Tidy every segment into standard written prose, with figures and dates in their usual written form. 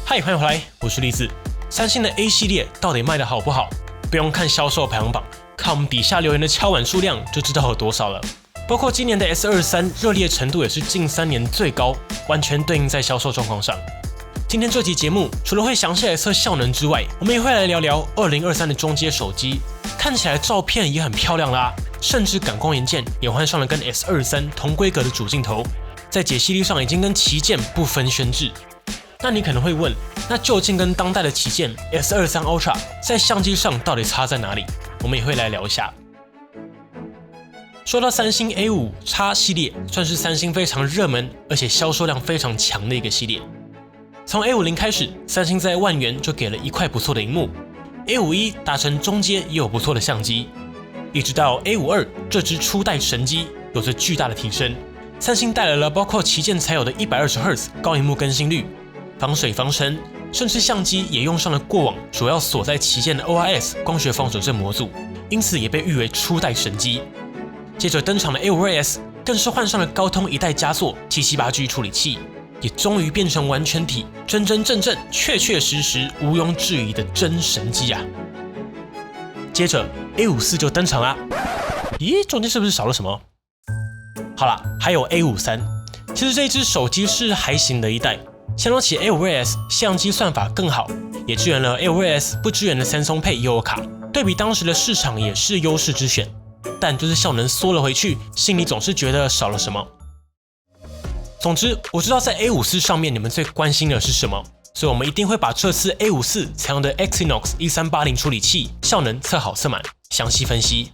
嗨，欢迎回来，我是栗子。三星的 A 系列到底卖得好不好？不用看销售排行榜，看我们底下留言的敲碗数量就知道有多少了。包括今年的 S23 热烈程度也是近3年最高，完全对应在销售状况上。今天这集节目除了会详细来测效能之外，我们也会来聊聊2023的中阶手机，看起来照片也很漂亮啦，甚至感光元件也换上了跟 S23 同规格的主镜头，在解析力上已经跟旗舰不分轩轾。那你可能会问，那究竟跟当代的旗舰 S23 Ultra 在相机上到底差在哪里？我们也会来聊一下。说到三星 A5X 系列，算是三星非常热门而且销售量非常强的一个系列。从 A50 开始，三星在万元就给了一块不错的萤幕 ，A51 达成中阶也有不错的相机，一直到 A52 这支初代神机有着巨大的提升。三星带来了包括旗舰才有的120Hz 高萤幕更新率、防水防尘，甚至相机也用上了过往主要锁在旗舰的 OIS 光学防手震模组，因此也被誉为初代神机。接着登场的 A52S 更是换上了高通一代佳作 778G 处理器，也终于变成完全体，真真正正、确确实实、毋庸置疑的真神机啊！接着 A54 就登场啦，咦，中间是不是少了什么？好啦，还有 A53， 其实这一支手机是还行的一代。相比起 A52S 相机算法更好，也支援了 A52S 不支援的Samsung Pay 悠游卡，对比当时的市场也是优势之选。但就是效能缩了回去，心里总是觉得少了什么。总之，我知道在 A54 上面你们最关心的是什么，所以我们一定会把这次 A54 采用的 Exynos 1380处理器效能测好测满，详细分析。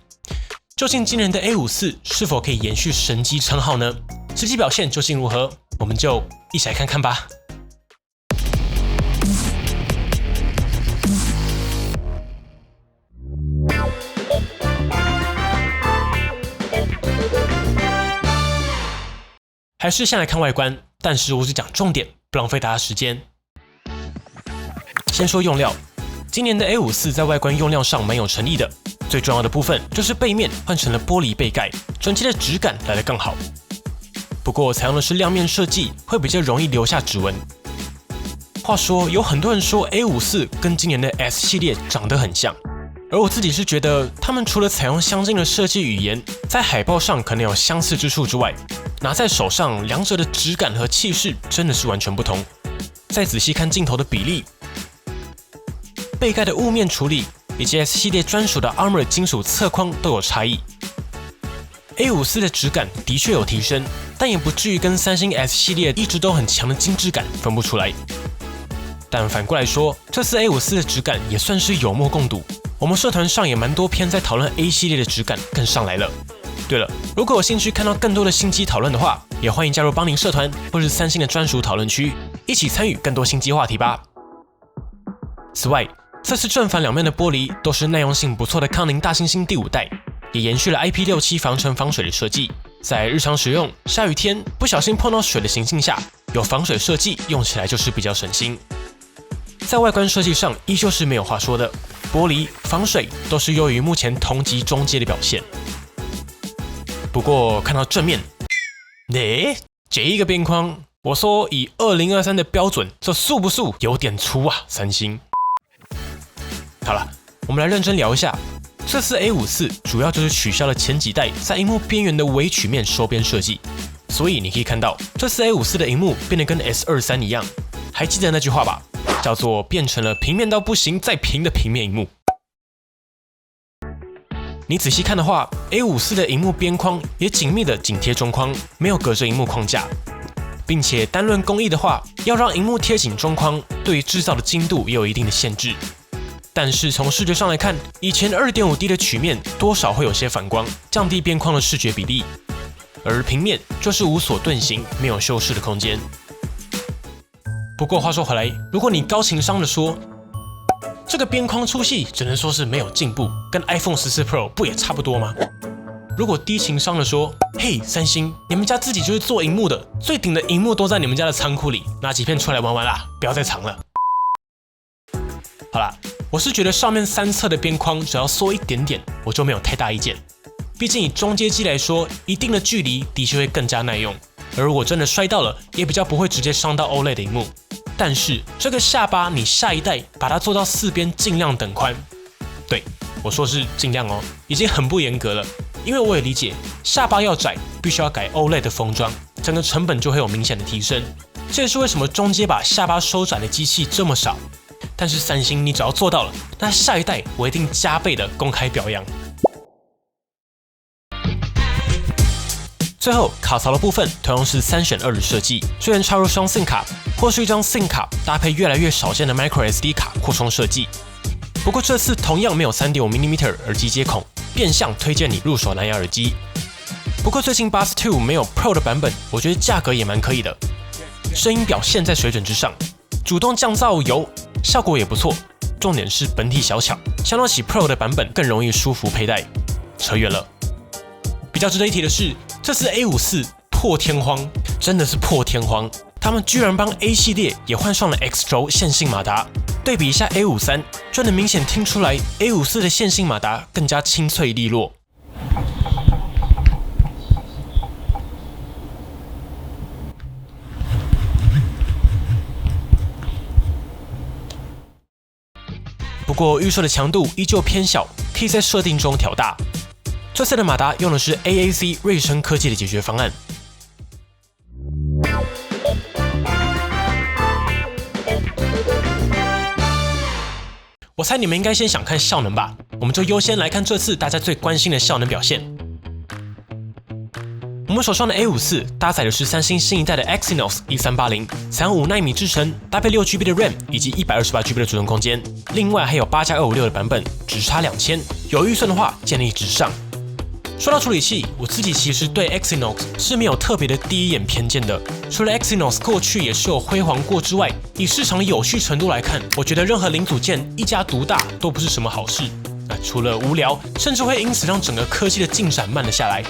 究竟今年的 A54 是否可以延续神机称号呢？实际表现究竟如何？我们就一起来看看吧。还是先来看外观，但是我只讲重点，不浪费大家时间。先说用料，今年的 A54 在外观用料上蛮有诚意的，最重要的部分就是背面换成了玻璃背盖，整体的质感来得更好。不过采用的是亮面设计，会比较容易留下指纹。话说，有很多人说 A54 跟今年的 S 系列长得很像，而我自己是觉得，他们除了采用相近的设计语言，在海报上可能有相似之处之外，拿在手上，两者的质感和气势真的是完全不同。再仔细看镜头的比例、背盖的雾面处理，以及 S 系列专属的 Armor 金属侧框都有差异。A54 的质感的确有提升，但也不至于跟三星 S 系列一直都很强的精致感分不出来。但反过来说，这次 A54 的质感也算是有目共睹。我们社团上也蛮多篇在讨论 A 系列的质感更上来了。对了，如果有兴趣看到更多的新机讨论的话，也欢迎加入邦宁社团或是三星的专属讨论区，一起参与更多新机话题吧。此外，这次正反两面的玻璃都是耐用性不错的康宁大猩猩第5代，也延续了 IP67 防尘防水的设计，在日常使用、下雨天不小心碰到水的情境下，有防水设计用起来就是比较省心。在外观设计上依旧是没有话说的，玻璃、防水都是优于目前同级中阶的表现。不过看到正面，这一个边框，我说以2023的标准，这素不素有点粗啊，三星。好了，我们来认真聊一下，这次 A54 主要就是取消了前几代在萤幕边缘的微曲面收边设计，所以你可以看到这次 A54 的萤幕变得跟 S23 一样，还记得那句话吧？叫做变成了平面到不行再平的平面萤幕。你仔细看的话 ，A54 的萤幕边框也紧密的紧贴中框，没有隔着萤幕框架，并且单论工艺的话，要让萤幕贴紧中框，对于制造的精度也有一定的限制。但是从视觉上来看，以前 2.5D 的曲面多少会有些反光，降低边框的视觉比例，而平面就是无所遁形，没有修饰的空间。不过话说回来，如果你高情商的说，这个边框粗细只能说是没有进步，跟 iPhone 14 Pro 不也差不多吗？如果低情商的说，嘿，三星，你们家自己就是做萤幕的，最顶的萤幕都在你们家的仓库里，拿几片出来玩玩啦，不要再藏了。好啦，我是觉得上面3侧的边框只要缩一点点，我就没有太大意见。毕竟以中阶机来说，一定的距离的确会更加耐用，而如果真的摔到了，也比较不会直接伤到 OLED 的萤幕。但是这个下巴，你下一代把它做到4边尽量等宽，对，我说是尽量哦，已经很不严格了。因为我也理解，下巴要窄，必须要改 OLED 的封装，整个成本就会有明显的提升。这也是为什么中阶把下巴收窄的机器这么少。但是三星你只要做到了，那下一代我一定加倍的公开表扬。最后卡槽的部分同样是3选2的设计，虽然插入双 SIM 卡或是一张 SIM 卡搭配越来越少见的 microSD 卡扩充设计。不过这次同样没有 3.5mm 耳机接孔，变相推荐你入手蓝牙耳机。不过最近 Buds 2没有 Pro 的版本，我觉得价格也蛮可以的，声音表现在水准之上，主动降噪有，效果也不错。重点是本体小巧，相较起 Pro 的版本更容易舒服佩戴。扯远了，比较值得一提的是，这次 A54破天荒，真的是破天荒，他们居然帮 A 系列也换上了 X 轴线性马达。对比一下 A53， 就能明显听出来 A54的线性马达更加清脆利落。不过预设的强度依旧偏小，可以在设定中调大。这次的马达用的是 AAC 瑞声科技的解决方案。我猜你们应该先想看效能吧，我们就优先来看这次大家最关心的效能表现。我们手上的 A54搭载的是三星新一代的 Exynos E380，采用5nm制程，搭配6GB 的 RAM 以及128GB 的储存空间，另外还有8+256的版本，只差2000，有预算的话建议直上。说到处理器，我自己其实对 Exynos 是没有特别的第一眼偏见的。除了 Exynos 过去也是有辉煌过之外，以市场的有序程度来看，我觉得任何零组件一家独大都不是什么好事。除了无聊，甚至会因此让整个科技的进展慢了下来。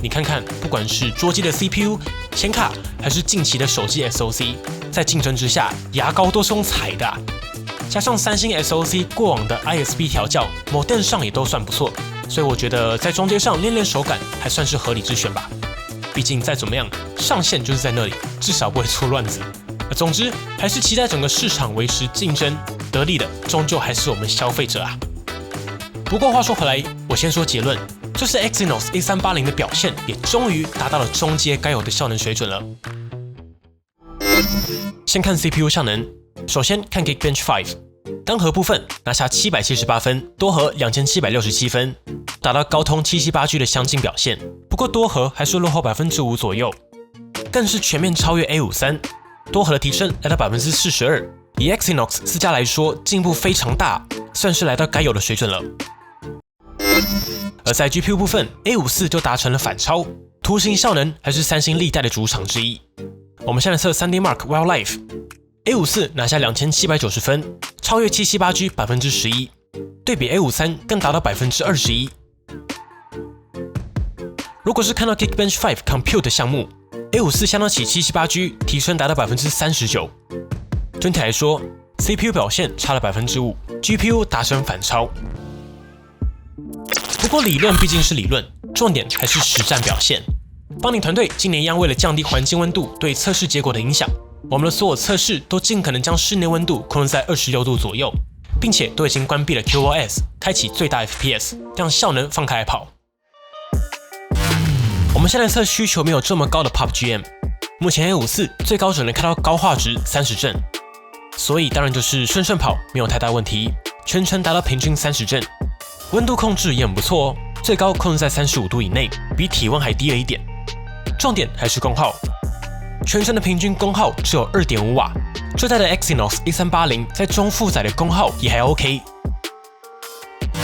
你看看，不管是桌机的 CPU、显卡，还是近期的手机 SoC， 在竞争之下，牙膏都是用踩的加上三星 SoC 过往的 ISP 调教，某电上也都算不错。所以我觉得在中阶上练练手感还算是合理之选吧，毕竟再怎么样，上限就是在那里，至少不会出乱子。总之，还是期待整个市场维持竞争，得利的终究还是我们消费者啊。不过话说回来，我先说结论，这次 Exynos A380的表现也终于达到了中阶该有的效能水准了。先看 CPU 效能，首先看 Geekbench 5。单核部分拿下778分，多核2767分，达到高通 778G 的相近表现。不过多核还是落后5%左右，更是全面超越 A53， 多核的提升来到42%，以 Exynos 4家来说进步非常大，算是来到该有的水准了。而在 GPU 部分 ，A54 就达成了反超，图形效能还是三星历代的主场之一。我们现在测 3D Mark Wildlife。A54 拿下2790分，超越 778G 11%，对比 A53 更达到 21%。如果是看到 Geekbench 5 Compute 的项目 ，A54 相当起 778G 提升达到 39%。整体来说 ，CPU 表现差了 5%，GPU 达成反超。不过理论毕竟是理论，重点还是实战表现。邦宁团队今年一样为了降低环境温度对测试结果的影响。我们的所有测试都尽可能将室内温度控制在26度左右，并且都已经关闭了 QoS， 开启最大 FPS， 让效能放开来跑。我们现在测需求没有这么高的 PUBGM， 目前 A54 最高只能开到高画质30帧，所以当然就是顺顺跑没有太大问题，全程达到平均30帧，温度控制也很不错哦，最高控制在35度以内，比体温还低了一点。重点还是功耗。全身的平均功耗只有 2.5 瓦，这代的 Exynos A380 在中负载的功耗也还 OK。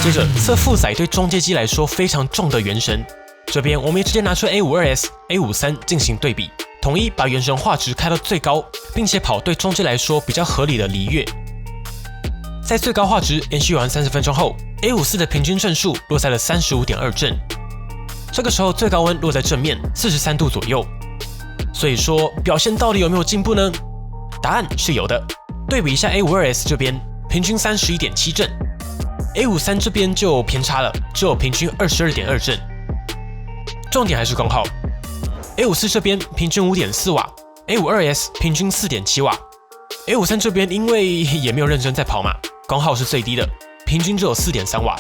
接着测负载对中阶机来说非常重的原神，这边我们也直接拿出 A52S、A53 进行对比，统一把原神画质开到最高，并且跑对中阶来说比较合理的璃月。在最高画质连续玩30分钟后 ，A54 的平均帧数落在了 35.2帧，这个时候最高温落在正面43度左右。所以说表现到底有没有进步呢？答案是有的。对比一下 A52S 这边，平均 31.7 帧 ，A53 这边就偏差了，只有平均 22.2 帧。重点还是功耗。A54 这边平均 5.4 瓦 ，A52S 平均 4.7 瓦。A53 这边因为也没有认真在跑嘛，功耗是最低的，平均只有 4.3 瓦。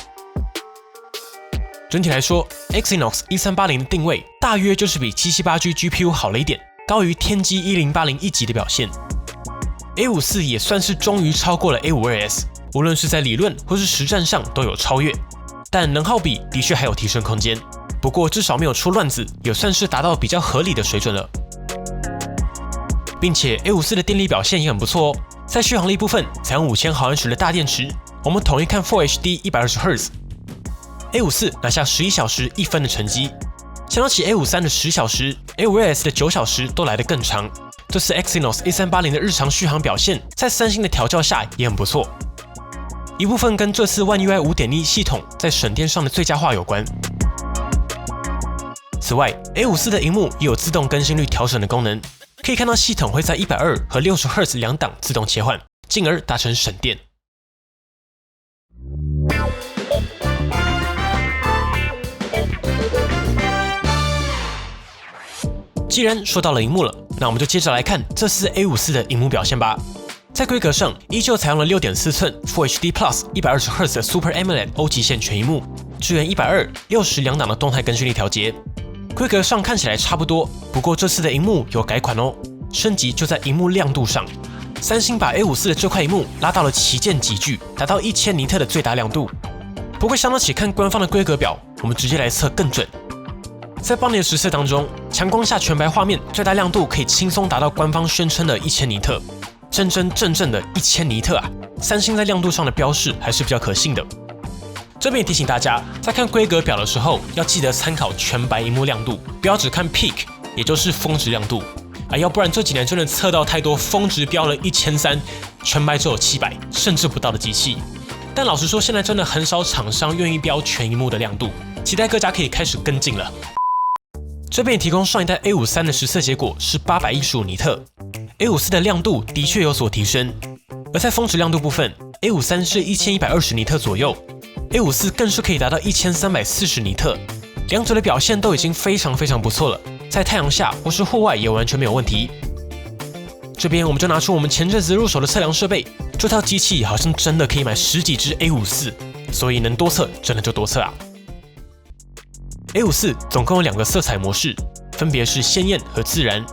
整体来说 ，Exynos 1380的定位大约就是比 778G GPU 好了一点，高于天玑1080一级的表现。A54 也算是终于超过了 A52S， 无论是在理论或是实战上都有超越，但能耗比的确还有提升空间。不过至少没有出乱子，也算是达到比较合理的水准了。并且 A54 的电力表现也很不错哦，在续航力部分采用5000毫安时的大电池，我们统一看 Full HD 120Hz。A54 拿下11小时1分的成绩，相较起 A53 的10小时 ，A52S 的9小时都来得更长。这次 Exynos 1380的日常续航表现，在三星的调教下也很不错，一部分跟这次 One UI 5.1 系统在省电上的最佳化有关。此外 ，A54 的萤幕也有自动更新率调整的功能，可以看到系统会在120和60Hz 两档自动切换，进而达成省电。既然说到了萤幕了，那我们就接着来看这次 A54 的萤幕表现吧。在规格上，依旧采用了 6.4 寸 Full HD Plus 120Hz 的 Super AMOLED 欧极限全萤幕，支援120、60两档的动态更新率调节。规格上看起来差不多，不过这次的萤幕有改款哦，升级就在萤幕亮度上。三星把 A54 的这块萤幕拉到了旗舰级距，达到1000尼特的最大亮度。不过相较起看官方的规格表，我们直接来测更准。在邦尼的实测当中，强光下全白画面最大亮度可以轻松达到官方宣称的1000尼特，真正的1000尼特啊！三星在亮度上的标示还是比较可信的。这边也提醒大家，在看规格表的时候，要记得参考全白萤幕亮度，不要只看 Peak， 也就是峰值亮度啊，要不然这几年真的测到太多峰值标了1300，全白只有700，甚至不到的机器。但老实说，现在真的很少厂商愿意标全萤幕的亮度，期待各家可以开始跟进了。这边也提供上一代 A53 的实测结果是815尼特 ，A54 的亮度的确有所提升，而在峰值亮度部分 ，A53 是1120尼特左右 ，A54 更是可以达到1340尼特，两者的表现都已经非常不错了，在太阳下或是户外也完全没有问题。这边我们就拿出我们前阵子入手的测量设备，这套机器好像真的可以买10几只 A54， 所以能多测真的就多测啊。A54 总共有2个色彩模式，分别是鲜艳和自然。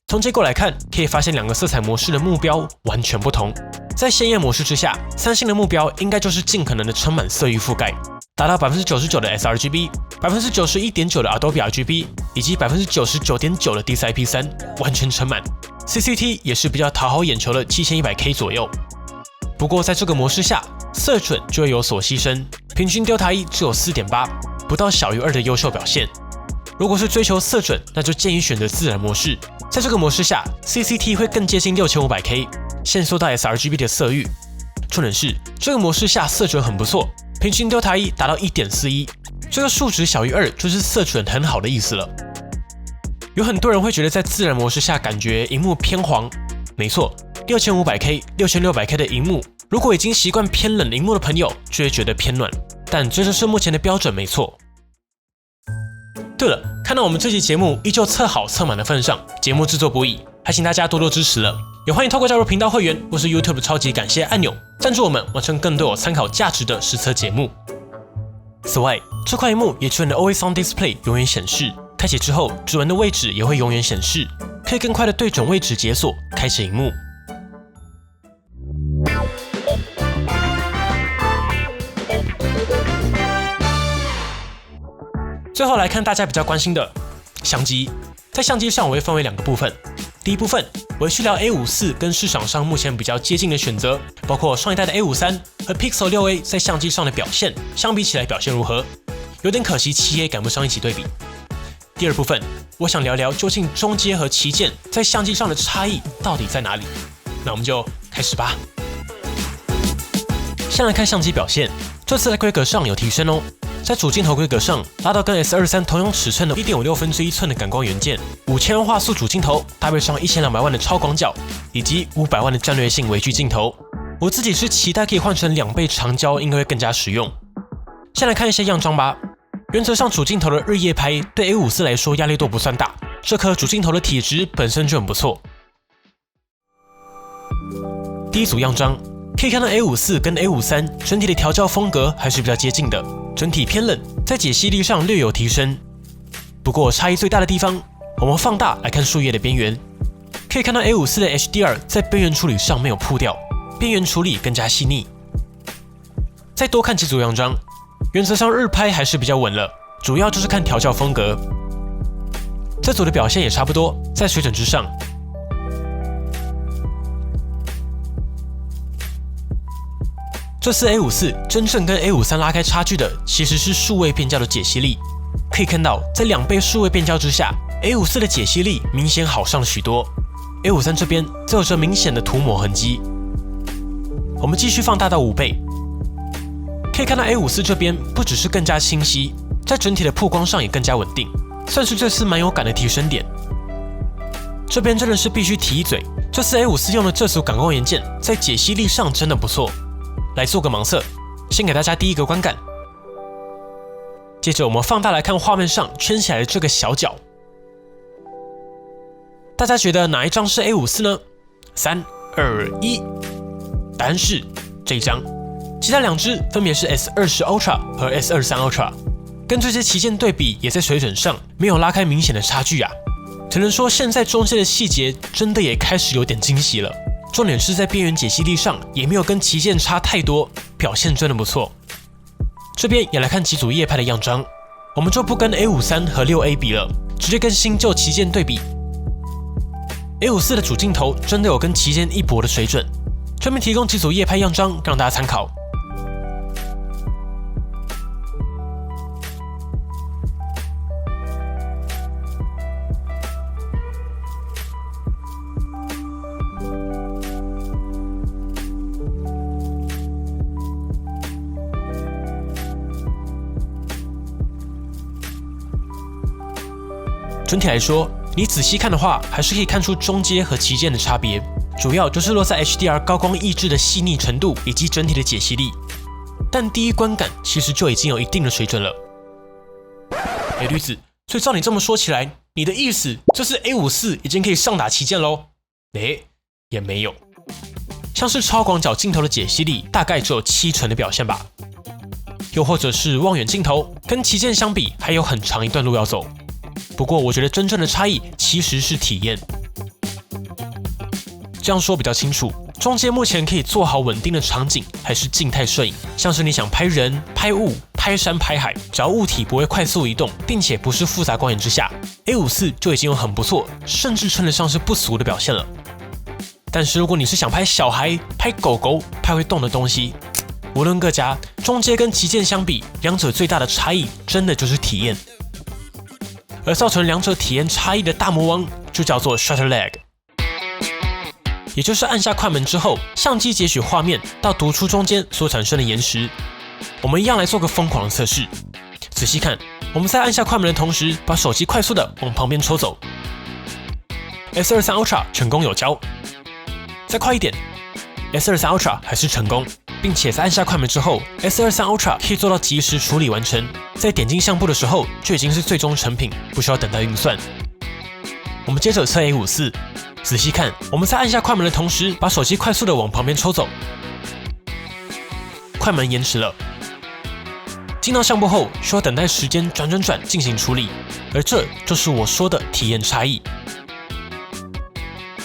从结果来看，可以发现2个色彩模式的目标完全不同。在鲜艳模式之下，三星的目标应该就是尽可能的撑满色域覆盖，达到 99% 的 sRGB、91.9% 的 Adobe RGB 以及 99.9% 的 DCI-P3， 完全撑满。CCT 也是比较讨好眼球的 7100K 左右。不过在这个模式下，色准就会有所牺牲，平均 Delta E 只有 4.8， 不到小于2的优秀表现。如果是追求色准，那就建议选择自然模式。在这个模式下 ，CCT 会更接近 6500K， 限缩到 sRGB 的色域。重点是这个模式下色准很不错，平均 Delta E 达到 1.41， 这个数值小于2就是色准很好的意思了。有很多人会觉得在自然模式下感觉萤幕偏黄，没错 ，6500K、6600K 的萤幕，如果已经习惯偏冷萤幕的朋友，就会觉得偏暖，但这就是目前的标准没错。对了，看到我们这期节目依旧测好测满的份上，节目制作不易，还请大家多多支持了。也欢迎透过加入频道会员或是 YouTube 超级感谢按钮赞助我们，完成更多有参考价值的实测节目。此外，这块萤幕也支援了 Always On Display 永远显示，开启之后指纹的位置也会永远显示，可以更快的对准位置解锁，开启萤幕。最后来看大家比较关心的相机，在相机上我会分为2个部分。第一部分我会去聊 A54 跟市场上目前比较接近的选择，包括上一代的 A53 和 Pixel 6a 在相机上的表现，相比起来表现如何？有点可惜7A 赶不上一起对比。第二部分我想聊聊究竟中阶和旗舰在相机上的差异到底在哪里？那我们就开始吧。先来看相机表现，这次在规格上有提升哦。在主镜头规格上，拉到跟 S23 同样尺寸的 1.56寸的感光元件，5000万画素主镜头，搭配上1200万的超广角，以及500万的战略性微距镜头。我自己是期待可以换成2倍长焦，应该会更加实用。先来看一些样张吧。原则上主镜头的日夜拍对 A54 来说压力都不算大，这颗主镜头的体质本身就很不错。第一组样张，可以看到 A54 跟 A53 整体的调教风格还是比较接近的，整体偏冷，在解析力上略有提升。不过差异最大的地方，我们放大来看树叶的边缘，可以看到 A54 的 HDR 在边缘处理上没有铺掉，边缘处理更加细腻。再多看几组样张，原则上日拍还是比较稳了，主要就是看调教风格。这组的表现也差不多，在水准之上。这次 A54 真正跟 A53 拉开差距的，其实是数位变焦的解析力。可以看到，在2倍数位变焦之下 ，A54 的解析力明显好上了许多。A53 这边则有着明显的涂抹痕迹。我们继续放大到5倍，可以看到 A54 这边不只是更加清晰，在整体的曝光上也更加稳定，算是这次蛮有感的提升点。这边真的是必须提一嘴，这次 A54 用的这组感光元件在解析力上真的不错。来做个盲测，先给大家第一个观感。接着我们放大来看画面上圈起来的这个小角，大家觉得哪一张是 A54 呢？3、2、1，答案是这一张。其他2只分别是 S20 Ultra 和 S23 Ultra， 跟这些旗舰对比，也在水准上没有拉开明显的差距啊。只能说现在中间的细节真的也开始有点惊喜了。重点是在边缘解析力上也没有跟旗舰差太多，表现真的不错。这边也来看几组夜拍的样张，我们就不跟 A53 和 6A 比了，直接跟新旧旗舰对比。A54 的主镜头真的有跟旗舰一搏的水准，这边提供几组夜拍样张让大家参考。整体来说，你仔细看的话，还是可以看出中阶和旗舰的差别，主要就是落在 HDR 高光抑制的细腻程度以及整体的解析力。但第一观感其实就已经有一定的水准了。驴子，所以照你这么说起来，你的意思就是 A54 已经可以上打旗舰咯？也没有，像是超广角镜头的解析力大概只有70%的表现吧，又或者是望远镜头跟旗舰相比还有很长一段路要走。不过我觉得真正的差异其实是体验。这样说比较清楚，中阶目前可以做好稳定的场景还是静态摄影，像是你想拍人、拍物、拍山、拍海，只要物体不会快速移动，并且不是复杂光源之下， A54 就已经有很不错，甚至称得上是不俗的表现了。但是如果你是想拍小孩、拍狗狗、拍会动的东西，无论各家，中阶跟旗舰相比，两者最大的差异真的就是体验。而造成两者体验差异的大魔王就叫做 shutter lag， 也就是按下快门之后，相机截取画面到读出中间所产生的延时。我们一样来做个疯狂的测试，仔细看，我们在按下快门的同时，把手机快速的往旁边抽走。S23 Ultra 成功有焦，再快一点 ，S23 Ultra 还是成功。并且在按下快门之后 ，S23 Ultra 可以做到即时处理完成，在点进相簿的时候就已经是最终成品，不需要等待运算。我们接着测 A54， 仔细看，我们在按下快门的同时，把手机快速的往旁边抽走，快门延迟了。进到相簿后，需要等待时间转进行处理，而这就是我说的体验差异。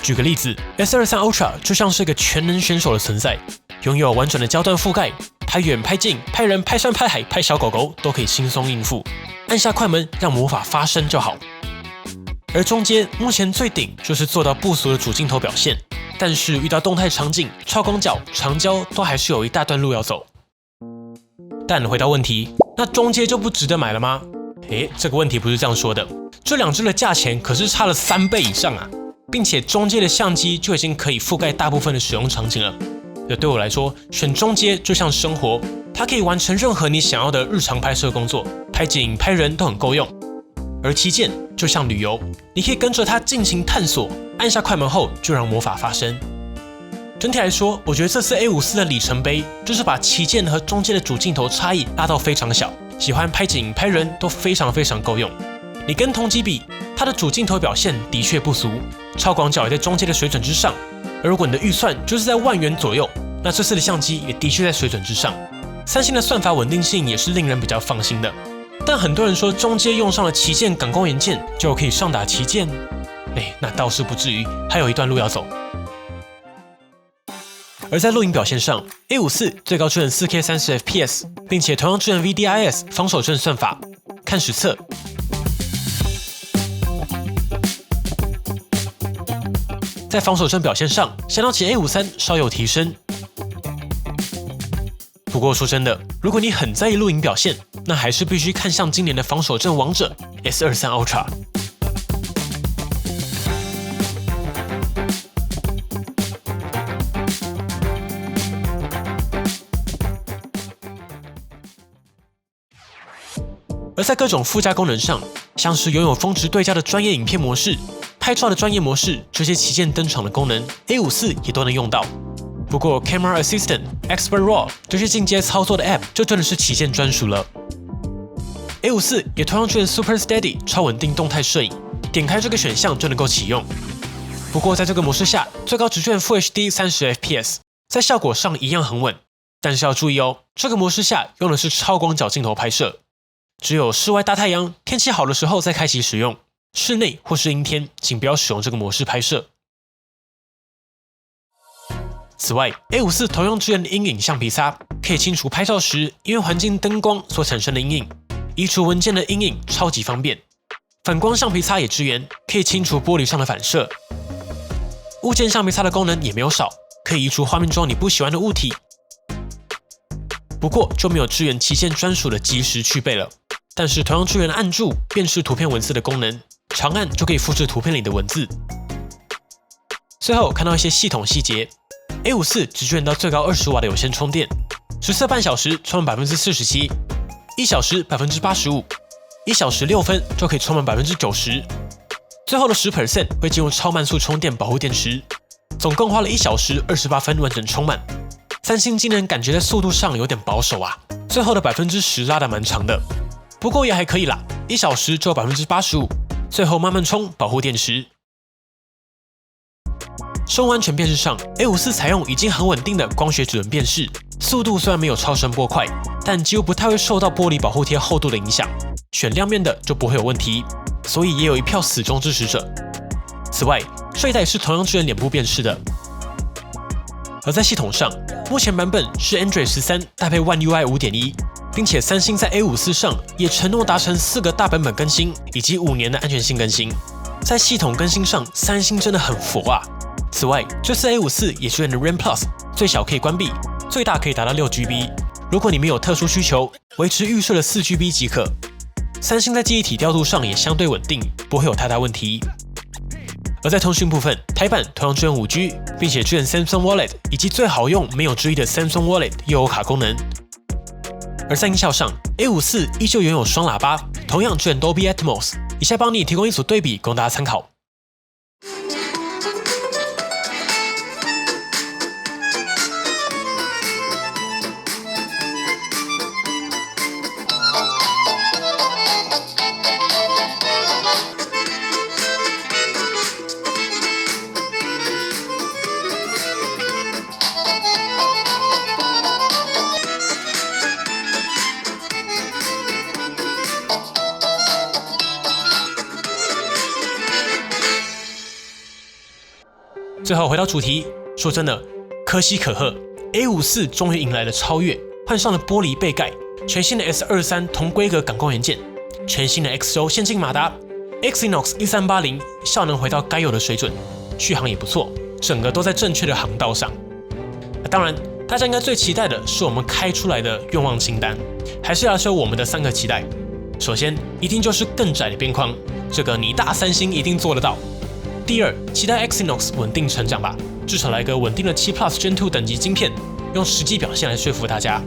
举个例子 ，S23 Ultra 就像是一个全能选手的存在。拥有完整的焦段覆盖，拍远、拍近、拍人、拍山、拍海、拍小狗狗都可以轻松应付。按下快门，让魔法发生就好。而中阶目前最顶就是做到不俗的主镜头表现，但是遇到动态场景、超广角、长焦都还是有一大段路要走。但回到问题，那中阶就不值得买了吗？这个问题不是这样说的。这两只的价钱可是差了3倍以上啊，并且中阶的相机就已经可以覆盖大部分的使用场景了。对我来说，选中阶就像生活，它可以完成任何你想要的日常拍摄工作，拍景、拍人都很够用。而旗舰就像旅游，你可以跟着它尽情探索，按下快门后就让魔法发生。整体来说，我觉得这次 A54 的里程碑就是把旗舰和中阶的主镜头差异拉到非常小，喜欢拍景、拍人都非常够用。你跟同级比，它的主镜头表现的确不俗，超广角也在中阶的水准之上。而如果你的预算就是在1万元左右，那这次的相机也的确在水准之上。三星的算法稳定性也是令人比较放心的。但很多人说中阶用上了旗舰感光元件就可以上打旗舰，那倒是不至于，还有一段路要走。而在录影表现上 ，A54 最高支援 4K 30fps， 并且同样支援 VDIS 防守阵算法。看实测，在防守阵表现上，相较起 A53 稍有提升。不过说真的，如果你很在意录影表现，那还是必须看向今年的防守阵王者 S23 Ultra。而在各种附加功能上，像是拥有峰值对焦的专业影片模式、拍照的专业模式，这些旗舰登场的功能 ，A54 也都能用到。不过 Camera Assistant、Expert RAW 这些进阶操作的 App 就真的是旗舰专属了。A54 也同样支援 Super Steady 超稳定动态摄影，点开这个选项就能够启用。不过在这个模式下，最高只支援 Full HD 30fps， 在效果上一样很稳。但是要注意哦，这个模式下用的是超广角镜头拍摄。只有室外大太阳、天气好的时候再开启使用，室内或是阴天，请不要使用这个模式拍摄。此外 ，A54 同样支援阴影橡皮擦，可以清除拍照时因为环境灯光所产生的阴影，移除文件的阴影超级方便。反光橡皮擦也支援，可以清除玻璃上的反射。物件橡皮擦的功能也没有少，可以移除画面中你不喜欢的物体。不过就没有支援旗舰专属的即时去背了。但是同样支援按住辨识图片文字的功能，长按就可以复制图片里的文字。最后看到一些系统细节 ，A54 只支援到最高20瓦的有线充电，实测半小时充满47%，1小时85%，1小时6分就可以充满90%，最后的10% 会进入超慢速充电保护电池，总共花了1小时28分完整充满。三星今年感觉在速度上有点保守啊，最后的10%拉得蛮长的。不过也还可以啦，1小时只有85%，最后慢慢充保护电池。生物安全辨识上 ，A54 采用已经很稳定的光学指纹辨识，速度虽然没有超声波快，但几乎不太会受到玻璃保护贴厚度的影响，选亮面的就不会有问题，所以也有一票死忠支持者。此外，这一代是同样支援脸部辨识的。而在系统上，目前版本是 Android 13搭配 One UI 5.1。并且三星在 A54 上也承诺达成4个大版本更新以及5年的安全性更新。在系统更新上，三星真的很佛啊！此外，这次 A54 也支援的 RAM Plus 最小可以关闭，最大可以达到6GB。如果你没有特殊需求，维持预设的4GB 即可。三星在记忆体调度上也相对稳定，不会有太大问题。而在通讯部分，台版同样支援 5G， 并且支援 Samsung Wallet 以及最好用没有之一的 Samsung Wallet 悠游卡功能。而在音效上 ，A54 依旧拥有双喇叭，同样支援 Dolby Atmos。以下帮你提供一组对比，供大家参考。最后回到主题，说真的，可喜可贺 ，A54 终于迎来了超越，换上了玻璃背盖，全新的 S23同规格感光元件，全新的 XO 先进马达 ，Exynos 1380效能回到该有的水准，续航也不错，整个都在正确的航道上。当然，大家应该最期待的是我们开出来的愿望清单，还是要说我们的3个期待。首先，一定就是更窄的边框，这个你大三星一定做得到。第二，期待 Exynos 稳定成长吧，至少来个稳定的7 Plus Gen 2等级晶片，用实际表现来说服大家。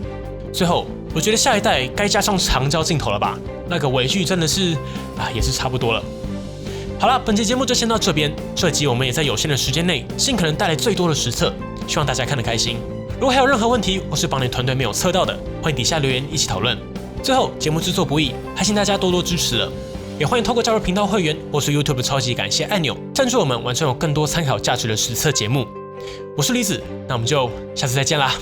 最后，我觉得下一代该加上长焦镜头了吧？那个微距真的是也是差不多了。好了，本期节目就先到这边。这集我们也在有限的时间内，尽可能带来最多的实测，希望大家看得开心。如果还有任何问题，或是帮你团队没有测到的，欢迎底下留言一起讨论。最后，节目制作不易，还请大家多多支持了。也欢迎透过加入频道会员或是 YouTube 超级感谢按钮赞助我们，完成有更多参考价值的实测节目。我是李子，那我们就下次再见啦！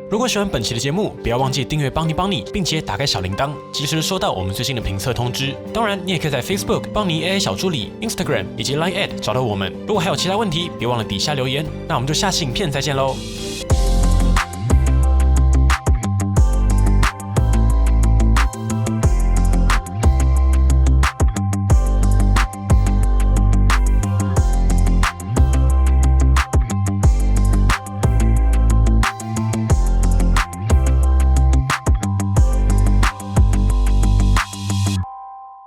如果喜欢本期的节目，不要忘记订阅邦尼，并且打开小铃铛，及时收到我们最新的评测通知。当然，你也可以在 Facebook 邦尼 AI 小助理、Instagram 以及 Line@ 找到我们。如果还有其他问题，别忘了底下留言。那我们就下期影片再见喽！